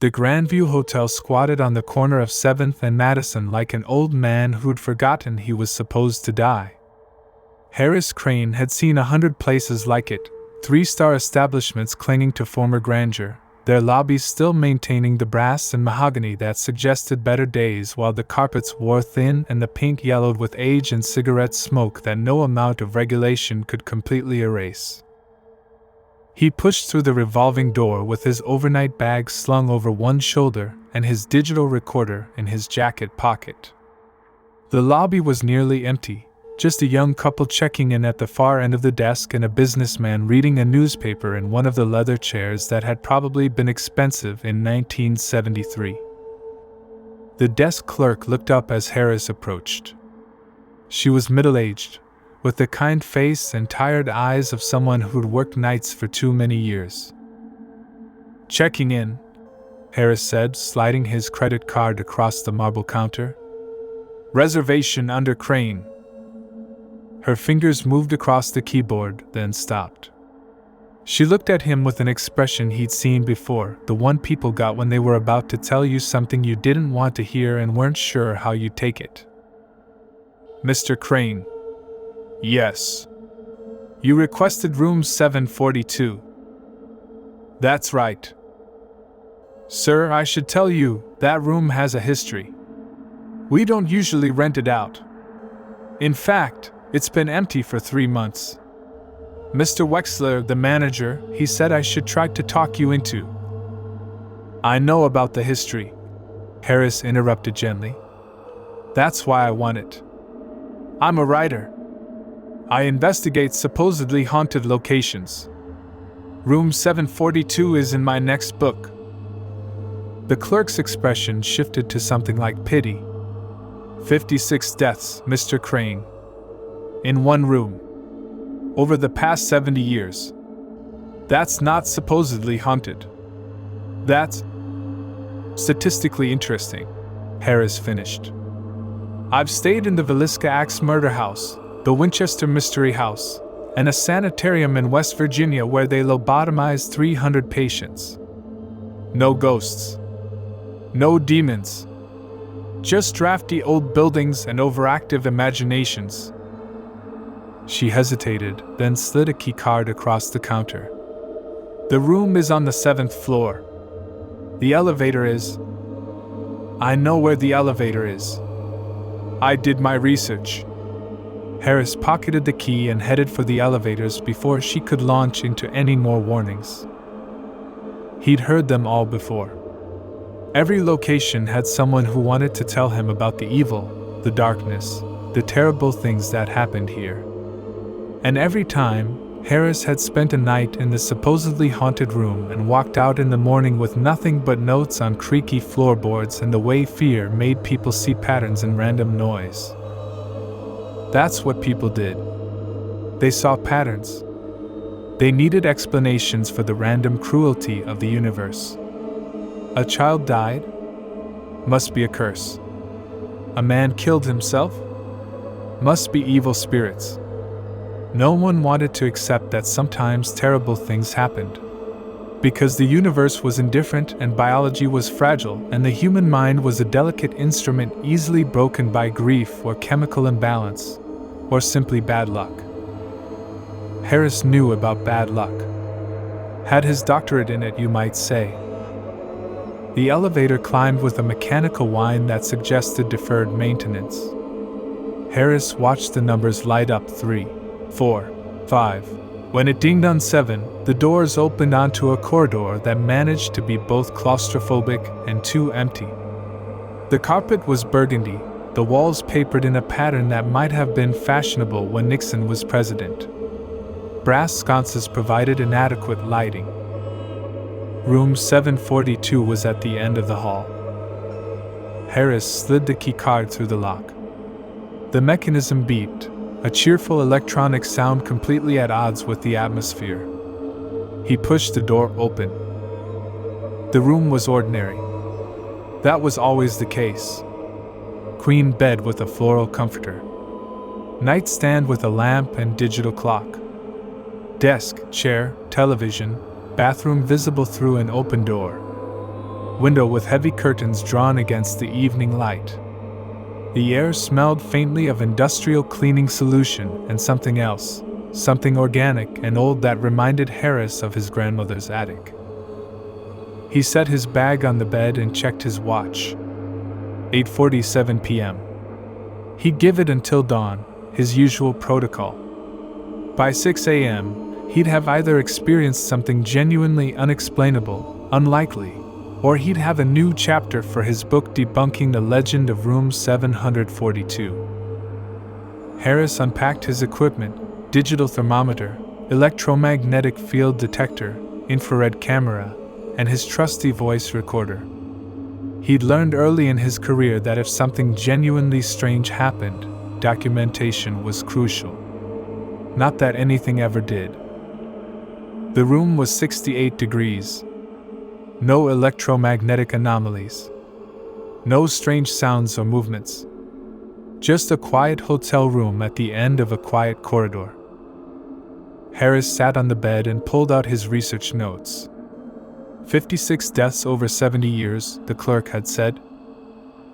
The Grandview Hotel squatted on the corner of 7th and Madison like an old man who'd forgotten he was supposed to die. Harris Crane had seen 100 places like it, 3-star establishments clinging to former grandeur, their lobbies still maintaining the brass and mahogany that suggested better days while the carpets wore thin and the paint yellowed with age and cigarette smoke that no amount of regulation could completely erase. He pushed through the revolving door with his overnight bag slung over one shoulder and his digital recorder in his jacket pocket. The lobby was nearly empty, just a young couple checking in at the far end of the desk and a businessman reading a newspaper in one of the leather chairs that had probably been expensive in 1973. The desk clerk looked up as Harris approached. She was middle-aged, with the kind face and tired eyes of someone who'd worked nights for too many years. "Checking in," Harris said, sliding his credit card across the marble counter. "Reservation under Crane." Her fingers moved across the keyboard, then stopped. She looked at him with an expression he'd seen before, the one people got when they were about to tell you something you didn't want to hear and weren't sure how you'd take it. "Mr. Crane." "Yes." "You requested room 742. "That's right." "Sir, I should tell you, that room has a history. We don't usually rent it out. In fact, it's been empty for 3 months. Mr. Wexler, the manager, he said I should try to talk you into." "I know about the history," Harris interrupted gently. "That's why I want it. I'm a writer. I investigate supposedly haunted locations. Room 742 is in my next book." The clerk's expression shifted to something like pity. 56 deaths, Mr. Crane. In one room. Over the past 70 years. That's not supposedly haunted. That's statistically interesting, Harris finished. "I've stayed in the Villisca Axe Murder House, the Winchester Mystery House, and a sanitarium in West Virginia where they lobotomized 300 patients. No ghosts. No demons. Just drafty old buildings and overactive imaginations." She hesitated, then slid a key card across the counter. "The room is on the 7th floor. The elevator is..." "I know where the elevator is. I did my research." Harris pocketed the key and headed for the elevators before she could launch into any more warnings. He'd heard them all before. Every location had someone who wanted to tell him about the evil, the darkness, the terrible things that happened here. And every time, Harris had spent a night in the supposedly haunted room and walked out in the morning with nothing but notes on creaky floorboards and the way fear made people see patterns in random noise. That's what people did. They saw patterns. They needed explanations for the random cruelty of the universe. A child died? Must be a curse. A man killed himself? Must be evil spirits. No one wanted to accept that sometimes terrible things happened. Because the universe was indifferent and biology was fragile and the human mind was a delicate instrument easily broken by grief or chemical imbalance, or simply bad luck. Harris knew about bad luck. Had his doctorate in it, you might say. The elevator climbed with a mechanical whine that suggested deferred maintenance. Harris watched the numbers light up 3, 4, 5. When it dinged on 7, the doors opened onto a corridor that managed to be both claustrophobic and too empty. The carpet was burgundy, the walls papered in a pattern that might have been fashionable when Nixon was president. Brass sconces provided inadequate lighting. Room 742 was at the end of the hall. Harris slid the key card through the lock. The mechanism beeped, a cheerful electronic sound completely at odds with the atmosphere. He pushed the door open. The room was ordinary. That was always the case. Queen bed with a floral comforter. Nightstand with a lamp and digital clock. Desk, chair, television, bathroom visible through an open door. window with heavy curtains drawn against the evening light. The air smelled faintly of industrial cleaning solution and something else, something organic and old that reminded Harris of his grandmother's attic. He set his bag on the bed and checked his watch. 8:47 p.m. He'd give it until dawn, his usual protocol. By 6 a.m., he'd have either experienced something genuinely unexplainable, unlikely, or he'd have a new chapter for his book debunking the legend of Room 742. Harris unpacked his equipment: digital thermometer, electromagnetic field detector, infrared camera, and his trusty voice recorder. He'd learned early in his career that if something genuinely strange happened, documentation was crucial. Not that anything ever did. The room was 68 degrees. No electromagnetic anomalies. No strange sounds or movements. Just a quiet hotel room at the end of a quiet corridor. Harris sat on the bed and pulled out his research notes. 56 deaths over 70 years, the clerk had said.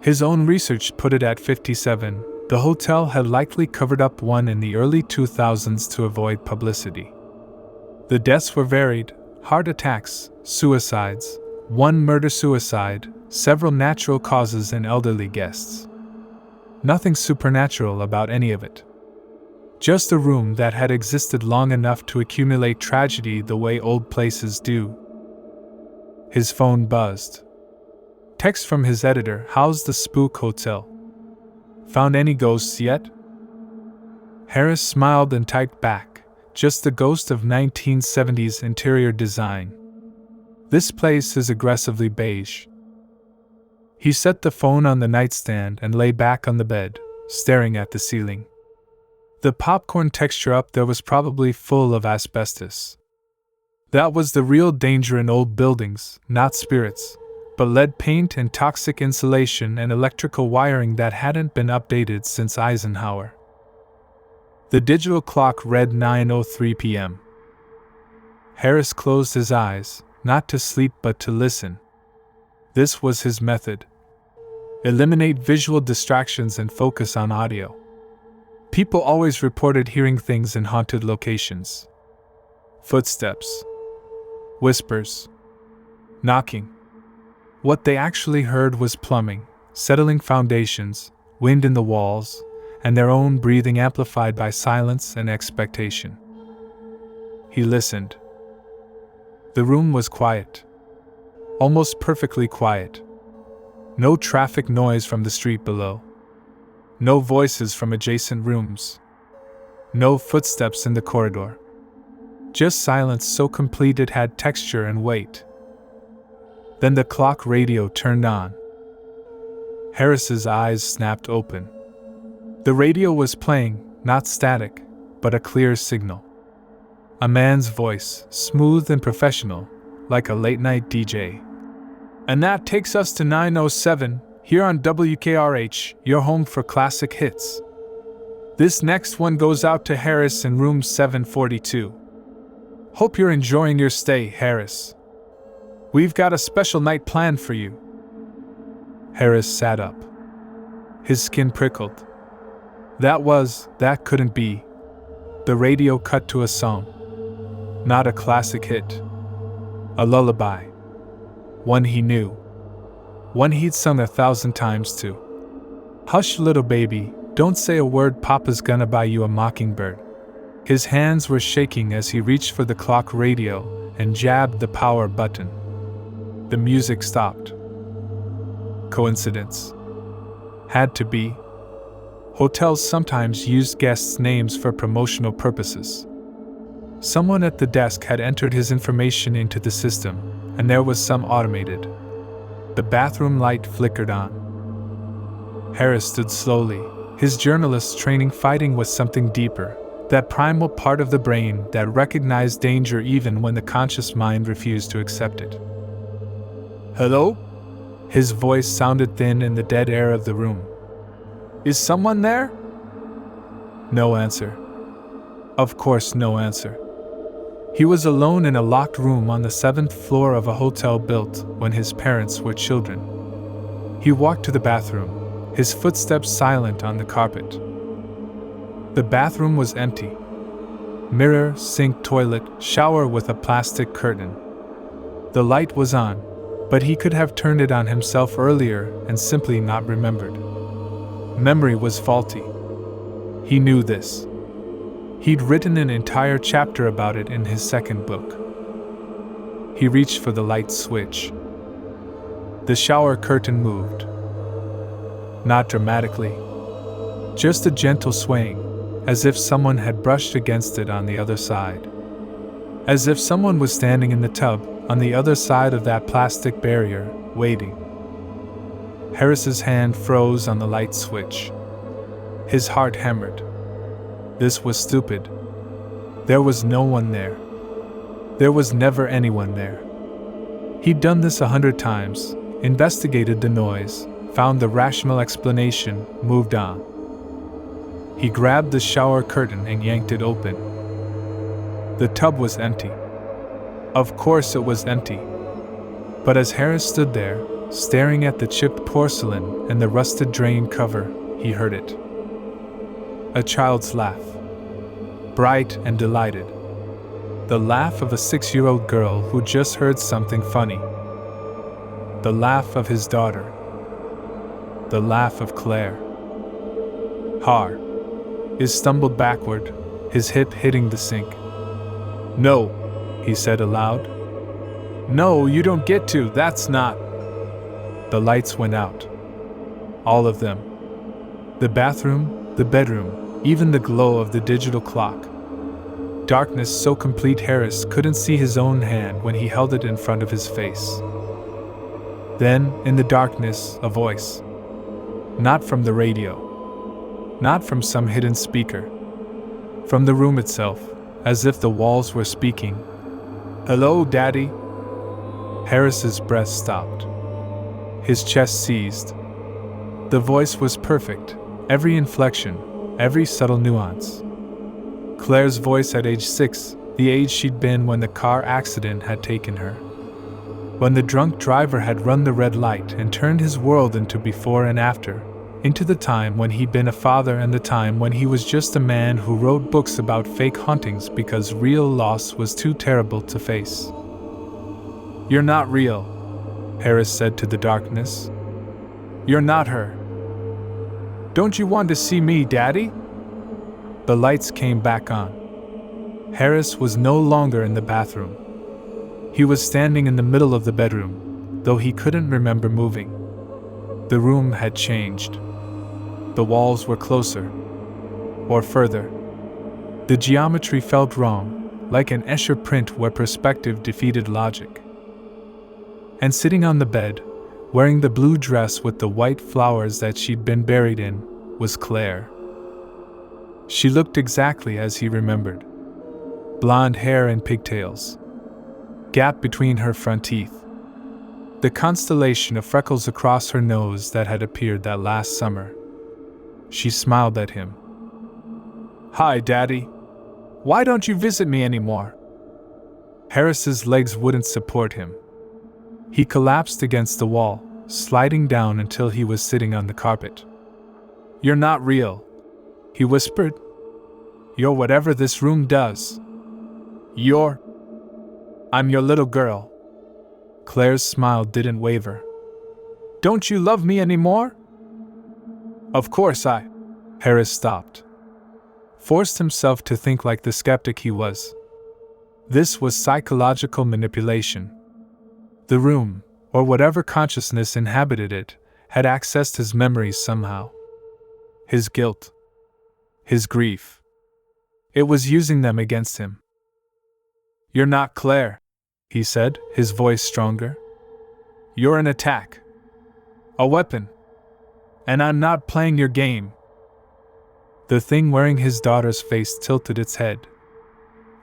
His own research put it at 57. The hotel had likely covered up one in the early 2000s to avoid publicity. The deaths were varied: heart attacks, suicides, one murder-suicide, several natural causes, and elderly guests. Nothing supernatural about any of it. Just a room that had existed long enough to accumulate tragedy the way old places do. His phone buzzed. Text from his editor: "How's the spook hotel? Found any ghosts yet?" Harris smiled and typed back, "Just the ghost of 1970s interior design. This place is aggressively beige." He set the phone on the nightstand and lay back on the bed, staring at the ceiling. The popcorn texture up there was probably full of asbestos. That was the real danger in old buildings, not spirits, but lead paint and toxic insulation and electrical wiring that hadn't been updated since Eisenhower. The digital clock read 9:03 p.m. Harris closed his eyes, not to sleep but to listen. This was his method. Eliminate visual distractions and focus on audio. People always reported hearing things in haunted locations. Footsteps. Whispers. Knocking. What they actually heard was plumbing, settling foundations, wind in the walls, and their own breathing amplified by silence and expectation. He listened. The room was quiet. Almost perfectly quiet. No traffic noise from the street below. No voices from adjacent rooms. No footsteps in the corridor. Just silence so complete it had texture and weight. Then the clock radio turned on. Harris's eyes snapped open. The radio was playing, not static, but a clear signal. A man's voice, smooth and professional, like a late-night DJ. "And that takes us to 9:07, here on WKRH, your home for classic hits. This next one goes out to Harris in room 742. Hope you're enjoying your stay, Harris. We've got a special night planned for you." Harris sat up. His skin prickled. That couldn't be. The radio cut to a song. Not a classic hit. A lullaby. One he knew. One he'd sung 1,000 times too. "Hush, little baby, don't say a word, Papa's gonna buy you a mockingbird." His hands were shaking as he reached for the clock radio and jabbed the power button. The music stopped. Coincidence? Had to be. Hotels sometimes used guests' names for promotional purposes. Someone at the desk had entered his information into the system, and there was some automated. The bathroom light flickered on. Harris stood slowly, his journalist training fighting with something deeper, that primal part of the brain that recognized danger even when the conscious mind refused to accept it. "Hello?" His voice sounded thin in the dead air of the room. "Is someone there?" No answer. Of course, no answer. He was alone in a locked room on the 7th floor of a hotel built when his parents were children. He walked to the bathroom, his footsteps silent on the carpet. The bathroom was empty. Mirror, sink, toilet, shower with a plastic curtain. The light was on, but he could have turned it on himself earlier and simply not remembered. Memory was faulty. He knew this. He'd written an entire chapter about it in his second book. He reached for the light switch. The shower curtain moved. Not dramatically. Just a gentle swaying, as if someone had brushed against it on the other side. As if someone was standing in the tub on the other side of that plastic barrier, waiting. Harris's hand froze on the light switch. His heart hammered. This was stupid. There was no one there. There was never anyone there. He'd done this 100 times, investigated the noise, found the rational explanation, moved on. He grabbed the shower curtain and yanked it open. The tub was empty. Of course it was empty. But as Harris stood there, staring at the chipped porcelain and the rusted drain cover, he heard it. A child's laugh. Bright and delighted. The laugh of a 6-year-old girl who just heard something funny. The laugh of his daughter. The laugh of Claire. Har. He stumbled backward, his hip hitting the sink. "No," he said aloud. "No, you don't get to, that's not." The lights went out. All of them. The bathroom, the bedroom, even the glow of the digital clock. Darkness so complete Harris couldn't see his own hand when he held it in front of his face. Then, in the darkness, a voice. Not from the radio. Not from some hidden speaker. From the room itself, as if the walls were speaking. "Hello, Daddy?" Harris's breath stopped. His chest seized. The voice was perfect, every inflection, every subtle nuance. Claire's voice at age 6, the age she'd been when the car accident had taken her. When the drunk driver had run the red light and turned his world into before and after, into the time when he'd been a father and the time when he was just a man who wrote books about fake hauntings because real loss was too terrible to face. "You're not real," Harris said to the darkness. "You're not her. Don't you want to see me, Daddy?" The lights came back on. Harris was no longer in the bathroom. He was standing in the middle of the bedroom, though he couldn't remember moving. The room had changed. The walls were closer. Or further. The geometry felt wrong, like an Escher print where perspective defeated logic. And sitting on the bed, wearing the blue dress with the white flowers that she'd been buried in, was Claire. She looked exactly as he remembered. Blonde hair and pigtails. Gap between her front teeth. The constellation of freckles across her nose that had appeared that last summer. She smiled at him. "Hi, Daddy. Why don't you visit me anymore?" Harris's legs wouldn't support him. He collapsed against the wall, sliding down until he was sitting on the carpet. "You're not real," he whispered. "You're whatever this room does. I'm your little girl." Claire's smile didn't waver. "Don't you love me anymore?" "Of course Harris stopped. Forced himself to think like the skeptic he was. This was psychological manipulation. The room, or whatever consciousness inhabited it, had accessed his memories somehow. His guilt. His grief. It was using them against him. "You're not Claire," he said, his voice stronger. "You're an attack. A weapon. And I'm not playing your game." The thing wearing his daughter's face tilted its head.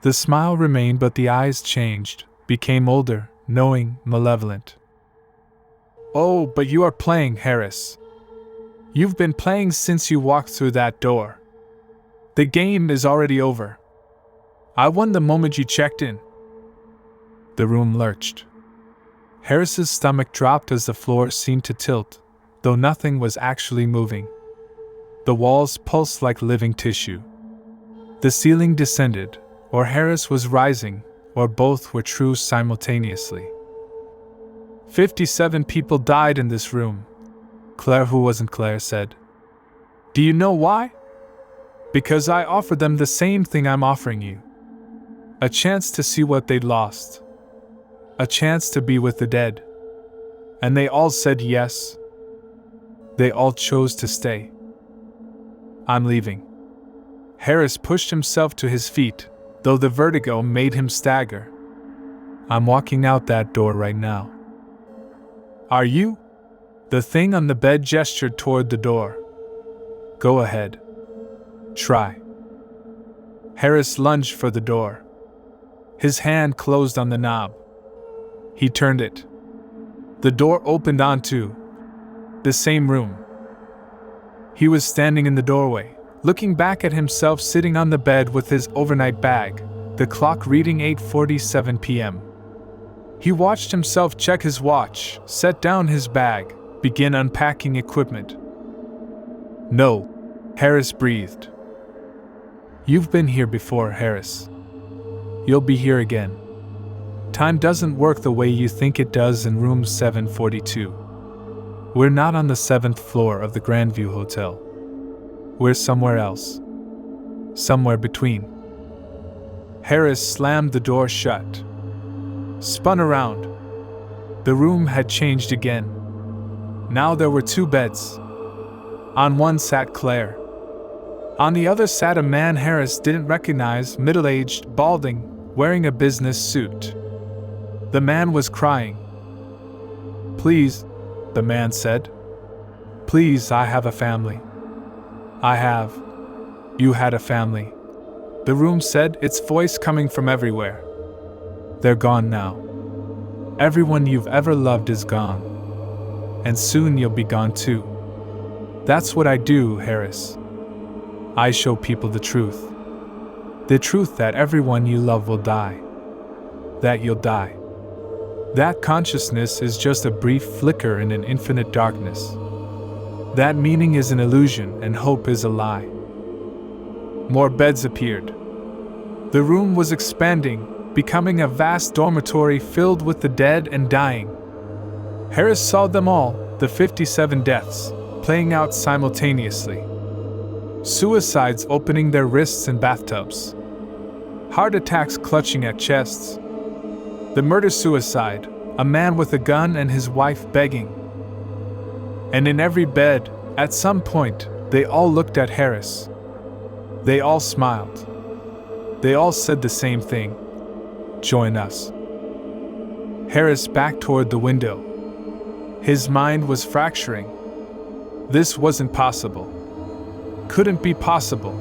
The smile remained, but the eyes changed, became older, knowing, malevolent. "Oh, but you are playing, Harris. You've been playing since you walked through that door. The game is already over. I won the moment you checked in." The room lurched. Harris's stomach dropped as the floor seemed to tilt, though nothing was actually moving. The walls pulsed like living tissue. The ceiling descended, or Harris was rising, or both were true simultaneously. 57 people died in this room, Claire, who wasn't Claire, said. "Do you know why? Because I offered them the same thing I'm offering you. A chance to see what they'd lost. A chance to be with the dead. And they all said yes. They all chose to stay. I'm leaving." Harris pushed himself to his feet, though the vertigo made him stagger. "I'm walking out that door right now." "Are you?" The thing on the bed gestured toward the door. "Go ahead. Try." Harris lunged for the door. His hand closed on the knob. He turned it. The door opened onto the same room. He was standing in the doorway, looking back at himself sitting on the bed with his overnight bag, the clock reading 8:47 p.m. He watched himself check his watch, set down his bag, begin unpacking equipment. "No," Harris breathed. "You've been here before, Harris. You'll be here again. Time doesn't work the way you think it does in room 742. We're not on the 7th floor of the Grandview Hotel. We're somewhere else. Somewhere between." Harris slammed the door shut. Spun around. The room had changed again. Now there were 2 beds. On one sat Claire. On the other sat a man Harris didn't recognize, middle-aged, balding, wearing a business suit. The man was crying. "Please," the man said. "Please, I have a family." "I have. You had a family," the room said, its voice coming from everywhere. "They're gone now. Everyone you've ever loved is gone. And soon you'll be gone too. That's what I do, Harris. I show people the truth. The truth that everyone you love will die. That you'll die. That consciousness is just a brief flicker in an infinite darkness. That meaning is an illusion and hope is a lie." More beds appeared. The room was expanding, becoming a vast dormitory filled with the dead and dying. Harris saw them all, the 57 deaths, playing out simultaneously. Suicides opening their wrists in bathtubs. Heart attacks clutching at chests. The murder-suicide, a man with a gun and his wife begging. And in every bed, at some point, they all looked at Harris. They all smiled. They all said the same thing. "Join us." Harris backed toward the window. His mind was fracturing. This wasn't possible. Couldn't be possible.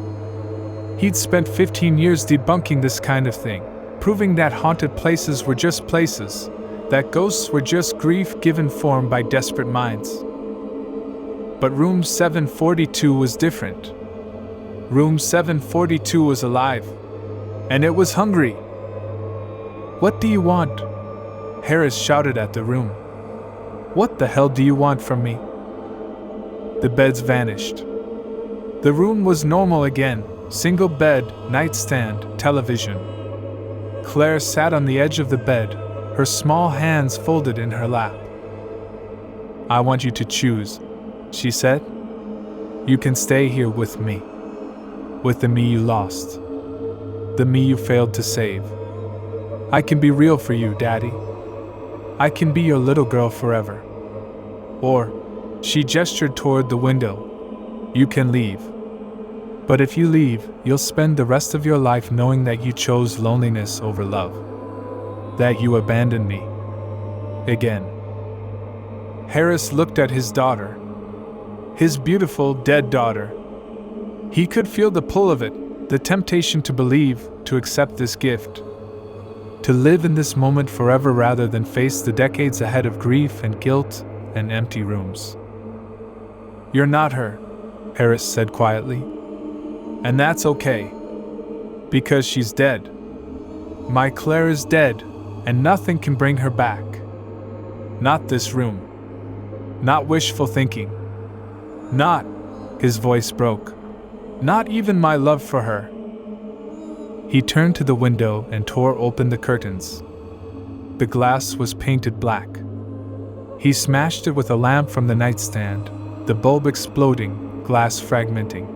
He'd spent 15 years debunking this kind of thing, proving that haunted places were just places, that ghosts were just grief given form by desperate minds. But room 742 was different. Room 742 was alive. And it was hungry. "What do you want?" Harris shouted at the room. "What the hell do you want from me?" The beds vanished. The room was normal again, single bed, nightstand, television. Claire sat on the edge of the bed, her small hands folded in her lap. "I want you to choose," she said. "You can stay here with me. With the me you lost. The me you failed to save. I can be real for you, Daddy. I can be your little girl forever. Or," she gestured toward the window, "you can leave. But if you leave, you'll spend the rest of your life knowing that you chose loneliness over love. That you abandoned me. Again." Harris looked at his daughter. His beautiful, dead daughter. He could feel the pull of it, the temptation to believe, to accept this gift. To live in this moment forever rather than face the decades ahead of grief and guilt and empty rooms. "You're not her," Harris said quietly. "And that's okay. Because she's dead." My Claire is dead, and nothing can bring her back. Not this room. Not wishful thinking. Not, his voice broke, not even my love for her. He turned to the window and tore open the curtains. The glass was painted black. He smashed it with a lamp from the nightstand, the bulb exploding, glass fragmenting.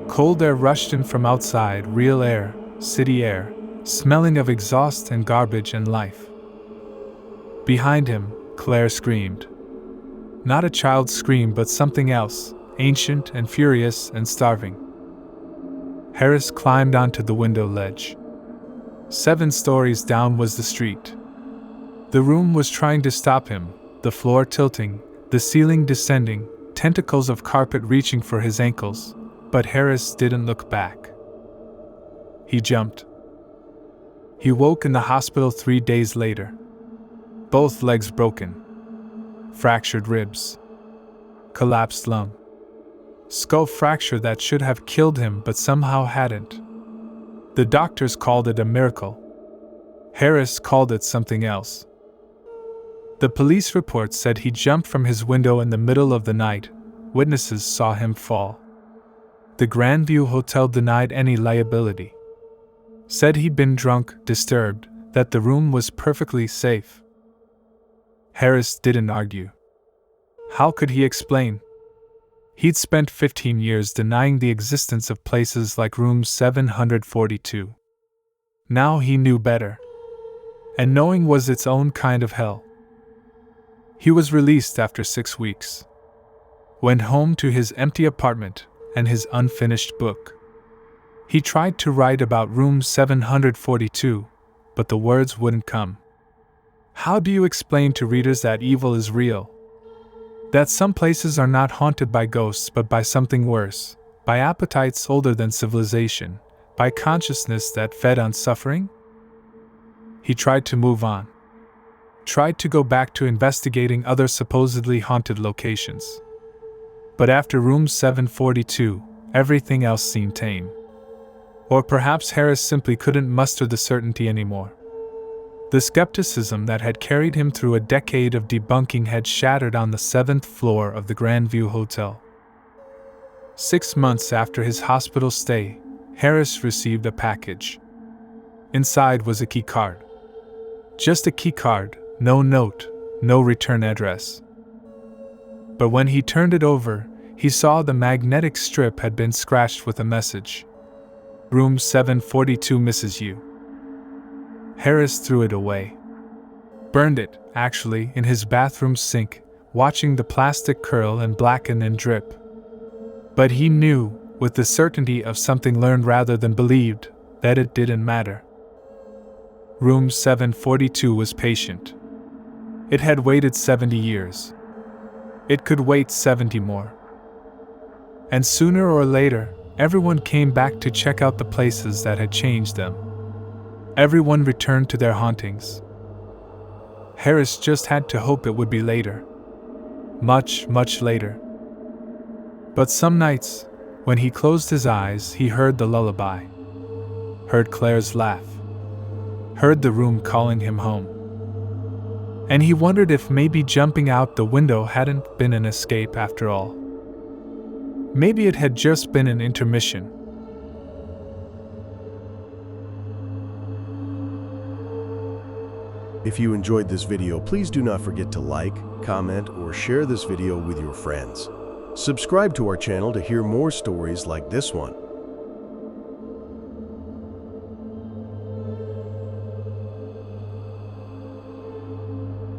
Cold air rushed in from outside, real air, city air, smelling of exhaust and garbage and life. Behind him, Claire screamed. Not a child's scream, but something else, ancient and furious and starving. Harris climbed onto the window ledge. 7 stories down was the street. The room was trying to stop him, the floor tilting, the ceiling descending, tentacles of carpet reaching for his ankles, but Harris didn't look back. He jumped. He woke in the hospital 3 days later. Both legs broken. Fractured ribs. Collapsed lung. Skull fracture that should have killed him but somehow hadn't. The doctors called it a miracle. Harris called it something else. The police report said he jumped from his window in the middle of the night. Witnesses saw him fall. The Grandview Hotel denied any liability. Said he'd been drunk, disturbed, that the room was perfectly safe. Harris didn't argue. How could he explain? He'd spent 15 years denying the existence of places like room 742. Now he knew better. And knowing was its own kind of hell. He was released after 6 weeks. Went home to his empty apartment and his unfinished book. He tried to write about room 742, but the words wouldn't come. How do you explain to readers that evil is real? That some places are not haunted by ghosts but by something worse, by appetites older than civilization, by consciousness that fed on suffering? He tried to move on. Tried to go back to investigating other supposedly haunted locations. But after room 742, everything else seemed tame. Or perhaps Harris simply couldn't muster the certainty anymore. The skepticism that had carried him through a decade of debunking had shattered on the 7th floor of the Grandview Hotel. 6 months after his hospital stay, Harris received a package. Inside was a key card. Just a key card, no note, no return address. But when he turned it over, he saw the magnetic strip had been scratched with a message. Room 742 misses you. Harris threw it away. Burned it, actually, in his bathroom sink, watching the plastic curl and blacken and drip. But he knew, with the certainty of something learned rather than believed, that it didn't matter. Room 742 was patient. It had waited 70 years. It could wait 70 more. And sooner or later, everyone came back to check out the places that had changed them. Everyone returned to their hauntings. Harris just had to hope it would be later. Much, much later. But some nights, when he closed his eyes, he heard the lullaby. Heard Claire's laugh. Heard the room calling him home. And he wondered if maybe jumping out the window hadn't been an escape after all. Maybe it had just been an intermission. If you enjoyed this video, please do not forget to like, comment, or share this video with your friends. Subscribe to our channel to hear more stories like this one.